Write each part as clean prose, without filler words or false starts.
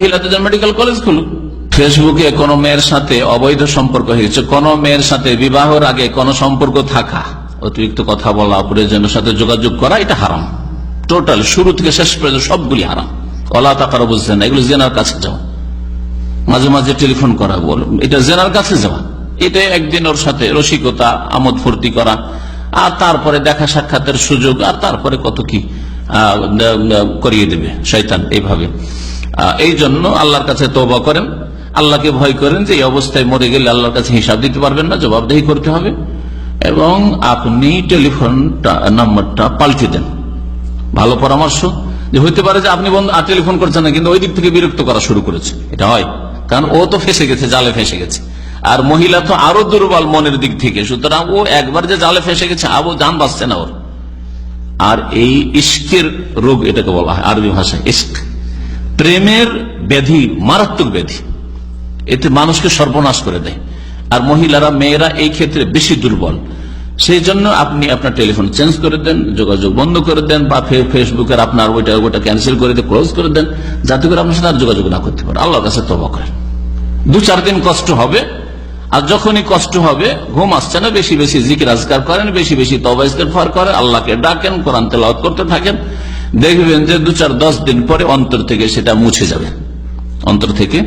মহিলাদের medical college খুলুক। ফেসবুকে কোন মেয়ের সাথে অবৈধ সম্পর্ক হয়েছে, কোন মেয়ের সাথে বিবাহের আগে কোন সম্পর্ক থাকা, অতিরিক্ত কথা বলা, অপরিজনের সাথে যোগাযোগ করা, এটা হারাম। টোটাল শুরু থেকে শেষ পর্যন্ত সবগুলি হারাম। ওয়ালা তাকরাবুজ জিনা, এগুলো জেনার কাছে যাওয়া। মাঝে মাঝে টেলিফোন করা, বল এটা জেনার কাছে যাওয়া। এটা একদিন ওর সাথে রসিকতা, আমোদ ফুর্তি করা, আর তারপরে দেখা সাক্ষাতের সুযোগ, আর তারপরে কত কি করিয়ে দেবে শয়তান এইভাবে। এই জন্য আল্লাহর কাছে তওবা করেন, আল্লাহকে ভয় করেন যে এই অবস্থায় মরে গেলে আল্লাহর কাছে হিসাব দিতে পারবেন না, জবাবদেহি করতে হবে। এবং আপনি টেলিফোন নাম্বারটা পাল্টে দেন। ভালো পরামর্শ যে হইতে পারে যে আপনি টেলিফোন করছেন না, কিন্তু ওই দিক থেকে বিরক্ত করা শুরু করেছে, এটা হয়। কারণ ও তো ফেসে গেছে, জালে ফেসে গেছে। আর মহিলা তো আরো দুর্বল মনের দিক থেকে, সুতরাং ও একবার যে জালে ফেসে গেছে, আবু জান বাঁচছে না ওর। আর এই ইশকের রোগ, এটাকে বলা হয় আরবি ভাষায় ইশক, প্রেমের ব্যাধি, মারাত্মক ব্যাধি। এতে মানুষকে সর্বনাশ করে দেয়। আর মহিলারা, মেয়েরা এই ক্ষেত্রে বেশি দুর্বল। সেই জন্য আপনি আপনার টেলিফোন চেঞ্জ করে দেন, যোগাযোগ বন্ধ করে দেন, বা ফেসবুকের আপনার ওইটা ক্যান্সেল করে দেন, ক্লোজ করে দেন, যাতে করে আপনার সাথে আর যোগাযোগ না করতে পারে। আল্লাহর কাছে তওবা করেন। 2-4 দিন কষ্ট হবে, আর যখনই কষ্ট হবে, ঘুম আসছে না, বেশি বেশি জিকির আজকার করেন, বেশি বেশি তওবা ইস্তেগফার করেন, আল্লাহকে ডাকেন, কোরআন তেলাওয়াত করতে থাকেন। দেখবেন যে 2-4-10 দিন পরে অন্তর থেকে সেটা মুছে যাবে। অন্তর থেকে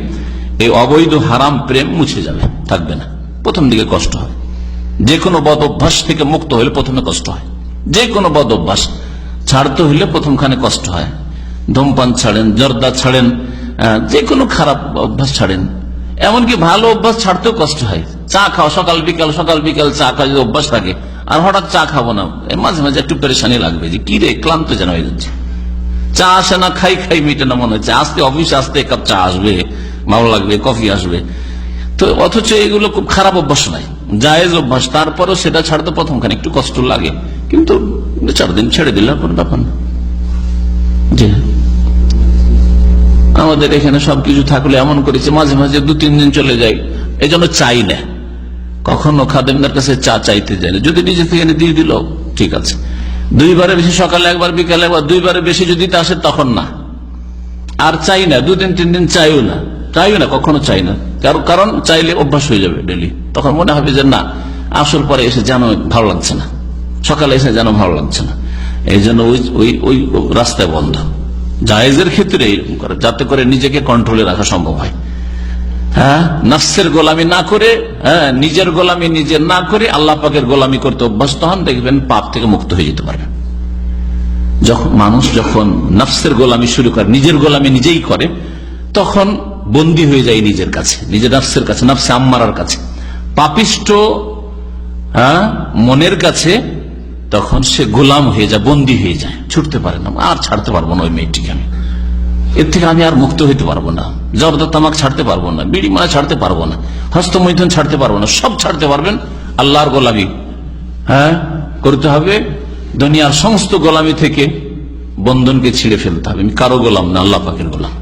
এই অবৈধ হারাম প্রেম মুছে যাবে, থাকবে না। প্রথম দিকে কষ্ট হয়। যে কোনো বদ অভ্যাস থেকে মুক্ত হলে প্রথমে কষ্ট হয়। যে কোনো বদ অভ্যাস ছাড়তে হলে প্রথমখানে কষ্ট হয়। ধূমপান ছাড়েন, জর্দা ছাড়েন, যে কোনো খারাপ অভ্যাস ছাড়েন। এমনকি ভালো অভ্যাস ছাড়তেও কষ্ট হয়। চা খাও সকাল বিকাল চা খাওয়া যদি অভ্যাস থাকে, আর হঠাৎ চা খাবো না, মাঝে মাঝে একটু পেরেশানি লাগবে যে কি রে, ক্লান্ত যেন হয়ে যাচ্ছে। চা আসে না, খাই মিটে না মনে হচ্ছে। আসতে অফিসে আসতে এক কাপ চা আসবে, ভালো লাগবে, কফি আসবে। তো অথচ এগুলো খুব খারাপ অভ্যাস নয়, জায়েজ অভ্যাস। তারপরেও সেটা ছাড়তে প্রথমখানে একটু কষ্ট লাগে, কিন্তু 4 দিন ছেড়ে দিলে কোনো ব্যাপার না। জি, আমাদের এখানে সবকিছু থাকলে এমন করেছে, মাঝে মাঝে 2-3 দিন চলে যায়। এই জন্য চাই না, কখনো খাদেমদের কাছে চা চাইতে যায় না। যদি নিজে থেকে দিয়ে দিল ঠিক আছে। 2বারের বেশি, সকালে একবার, বিকালে একবার, 2বারের বেশি যদি আসে তখন না। আর চাই না, 2-3 দিন চাইও না, কখনো চাই না। কারণ চাইলে অভ্যাস হয়ে যাবে ডেলি। তখন মনে হবে যে না, আসর পরে এসে যেন ভালো লাগছে না, সকালে এসে যেন ভালো লাগছে না। এই জন্য ওই রাস্তায় বন্ধ। জায়েজের ক্ষেত্রে এরকম করে, যাতে করে নিজেকে কন্ট্রোলে রাখা সম্ভব হয়। হ্যাঁ, নফসের গোলামি না করে, নিজের গোলামি নিজে না করে আল্লাহ পাকের গোলামি করতে অভ্যস্ত হন, দেখবেন পাপ থেকে মুক্ত হয়ে যেতে পারবেন। মানুষ যখন নফসের গোলামি শুরু করে, নিজের গোলামি নিজেই করে, তখন বন্দী হয়ে যায় নিজের কাছে, নিজের নফসের কাছে, নফসে আম্মারার কাছে, পাপিষ্ট মনের কাছে। তখন সে গোলাম হয়ে যায়, বন্দী হয়ে যায়, ছুটতে পারে না। আর ছাড়তে পারবো না ওই মেয়েটিকে, আমি এর থেকে আমি আর মুক্ত হইতে পারবো না। জর্দা তামাক ছাড়তে পারবো না, বিড়ি মারা ছাড়তে পারবো না, হস্তমৈথুন ছাড়তে পারবো না। সব ছাড়তে পারবেন, আল্লাহর গোলামি করতে হবে। দুনিয়ার সমস্ত গোলামি থেকে বন্ধনকে ছিঁড়ে ফেলতে হবে। আমি কারো গোলাম না, আল্লাহ পাকের গোলাম।